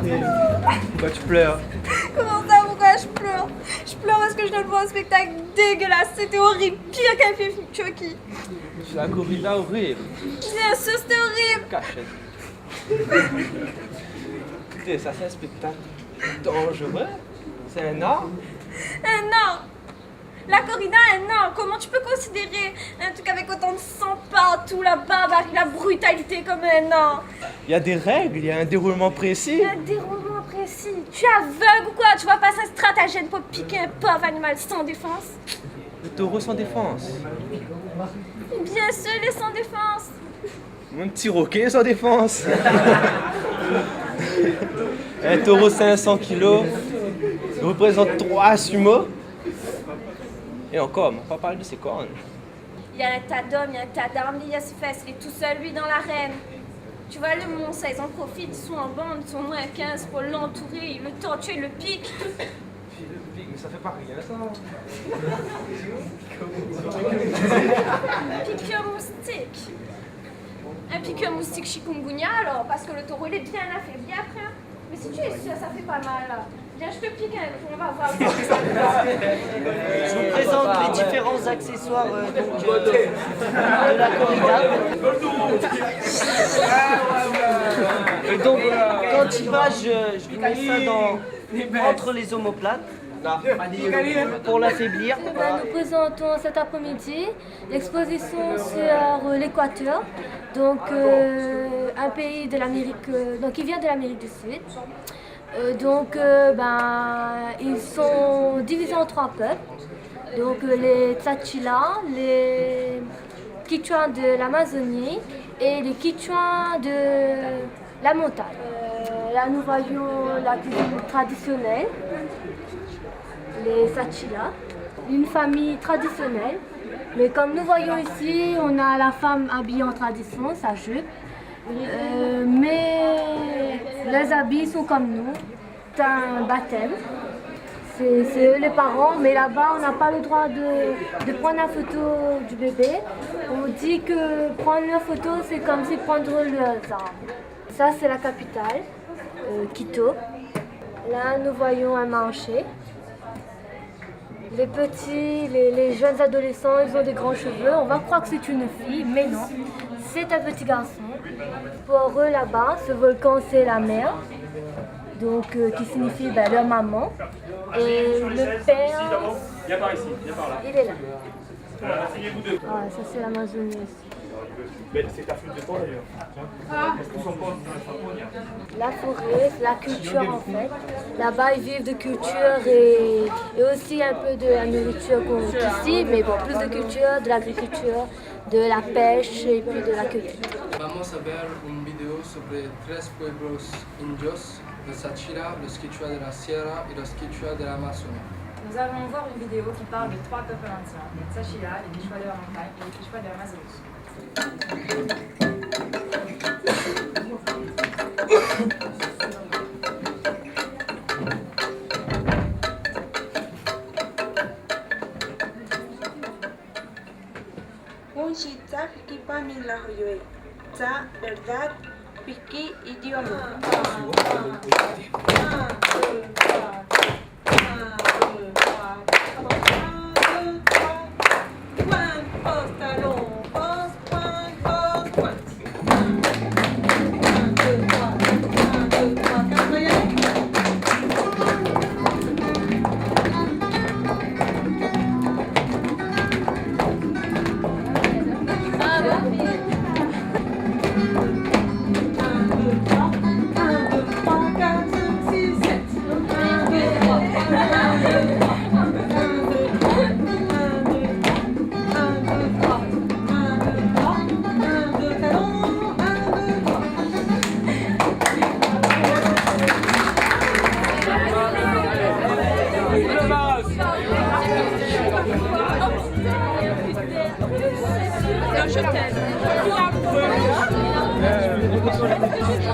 horrible. Pourquoi tu pleures? Comment ça, pourquoi je pleure? Je pleure parce que je viens de voir un spectacle dégueulasse. C'était horrible, pire qu'un film Chucky. C'est la corrida horrible. Bien sûr, c'était horrible. Cachette. Écoutez, ça c'est un spectacle dangereux. C'est un art. Un an. La corrida, un an. Comment tu peux considérer un truc avec autant de sang partout, la barbarie, la brutalité comme un an? Il y a des règles, il y a un déroulement précis. Un déroulement précis. Tu es aveugle ou quoi? Tu vois pas un stratagème pour piquer un pauvre animal sans défense? Le taureau sans défense. Bien sûr, il est sans défense. Un petit roquet sans défense. Un taureau 500 kilos représente 3 sumo. Et encore, on va pas parler de ses cornes. Il y a un tas d'hommes, il y a un tas d'armes liées à ses fesses. Il est tout seul, lui, dans l'arène. Tu vois, le monstre, ils en profitent, ils sont en bande, ils sont moins 15 pour l'entourer, ils le torturent, ils le piquent. Mais ça fait pas rien, ça. Piqûre moustique. Un piqûre moustique chikungunya, alors, parce que le taureau, il est bien affaibli après. Hein. Mais si tu es sûr, ça fait pas mal, là. Viens, je te pique un coup, on va voir. Je vous présente les différents accessoires de la corrida. Donc, quand il va, je lui mets ça entre les omoplates pour l'affaiblir. Nous présentons cet après-midi l'exposition sur l'Équateur, donc un pays de l'Amérique, donc il vient de l'Amérique du Sud. Ils sont divisés en 3 peuples. Donc les Tsachilas, les Quichuans de l'Amazonie et les Quichuans de la montagne. Là nous voyons la cuisine traditionnelle, les Tsachilas, une famille traditionnelle. Mais comme nous voyons ici, on a la femme habillée en tradition, sa jupe. Mais les habits sont comme nous, c'est un baptême, c'est eux les parents, mais là-bas on n'a pas le droit de prendre la photo du bébé. On dit que prendre la photo c'est comme si prendre leurs armes. Ça c'est la capitale, Quito. Là nous voyons un marché. Les petits, les jeunes adolescents, ils ont des grands cheveux. On va croire que c'est une fille, mais non. C'est un petit garçon. Pour eux là-bas, ce volcan c'est la mère, donc qui signifie leur maman. Et le père, Viens par ici, viens par là. il est là. Asseyez-vous deux. Ah, ça c'est l'Amazonie aussi. C'est ta flûte de toi d'ailleurs. Est-ce qu'ils sont pas La forêt, c'est la culture en fait. Là-bas, ils vivent de culture et aussi un peu de la nourriture qu'ici, mais bon, plus de culture, de l'agriculture, de la pêche et puis de la culture. Vamos a ver un video sobre 3 pueblos indios, los Sachira, los Quichua de la Sierra y los Quichua de la Amazonie. Nous allons voir une vidéo qui parle de 3 peuples indiens, les Tsachilas, les Quichua de la montagne et les Quichua de l'Amazonie. Unchitza pikipa milagro, tza verdad piki idioma.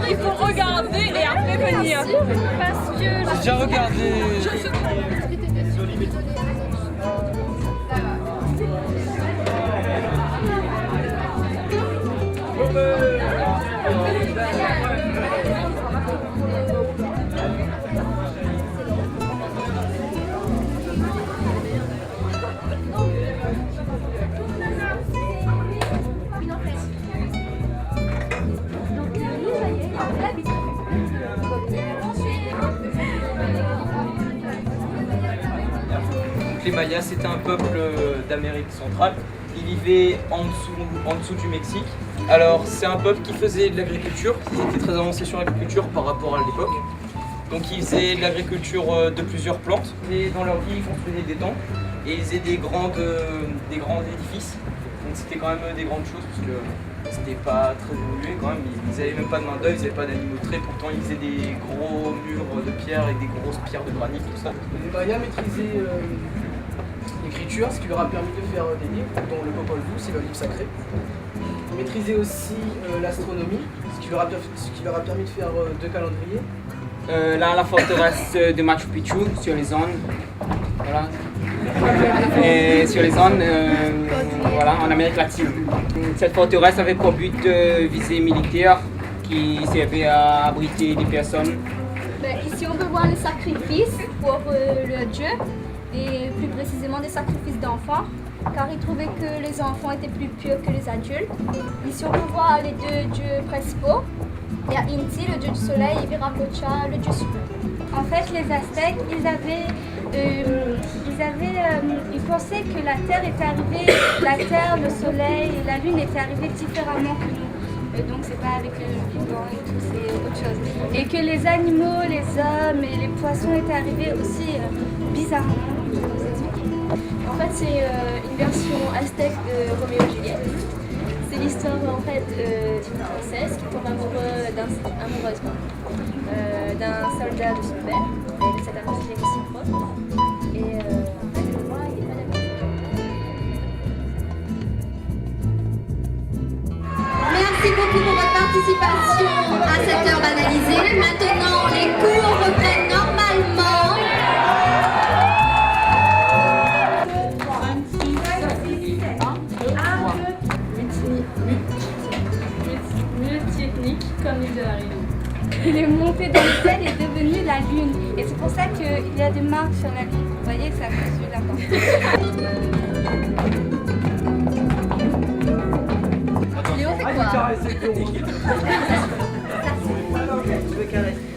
Il faut regarder et après venir. Parce que J'ai déjà regardé. les Mayas, c'était un peuple d'Amérique centrale. Ils vivaient en dessous du Mexique. Alors c'est un peuple qui faisait de l'agriculture, ils étaient très avancés sur l'agriculture par rapport à l'époque. Donc ils faisaient de l'agriculture de plusieurs plantes. Et dans leur vie, ils construisaient des temples et ils faisaient des grands édifices. Donc c'était quand même des grandes choses parce que c'était pas très évolué quand même. Ils n'avaient même pas de main d'œuvre, ils n'avaient pas d'animaux de trait. Pourtant ils faisaient des gros murs de pierre et des grosses pierres de granit, tout ça. Les Mayas maîtrisaient l'écriture, ce qui leur a permis de faire des livres, dont le Popol Vuh, c'est le livre sacré. Ils maîtrisaient aussi l'astronomie, ce qui leur a permis de faire 2 calendriers. Là, la forteresse de Machu Picchu, sur les zones. Voilà. Et sur les zones voilà, en Amérique latine. Cette forteresse avait pour but de visée militaire qui servait à abriter des personnes. Ici, on peut voir les sacrifices pour le dieu, et plus précisément des sacrifices d'enfants, car ils trouvaient que les enfants étaient plus purs que les adultes. Ici, on peut voir les 2 dieux principaux. Il y a Inti, le dieu du soleil, et Viracocha, le dieu suprême. En fait, les Aztèques, ils pensaient que la Terre était arrivée, la Terre, le Soleil et la Lune étaient arrivés différemment que nous. Donc c'est pas avec le vivant et tout, c'est autre chose. Et que les animaux, les hommes et les poissons étaient arrivés aussi bizarrement. En fait, c'est une version aztèque de Roméo et Juliette. C'est l'histoire en fait d'une princesse qui tombe amoureuse d'un soldat de son père. Et cette amitié réciproque. Et moi, il est pas d'accord. Merci beaucoup pour votre participation à cette heure banalisée. Maintenant, les cours reprennent normalement. Multi-ethnique comme l'île de la Réunion. Il est monté dans le ciel et est devenu la Lune. Et c'est pour ça qu'il y a des marques sur la Lune. Vous voyez, c'est à cause de là-bas. Léo fait quoi? Je veux caresser.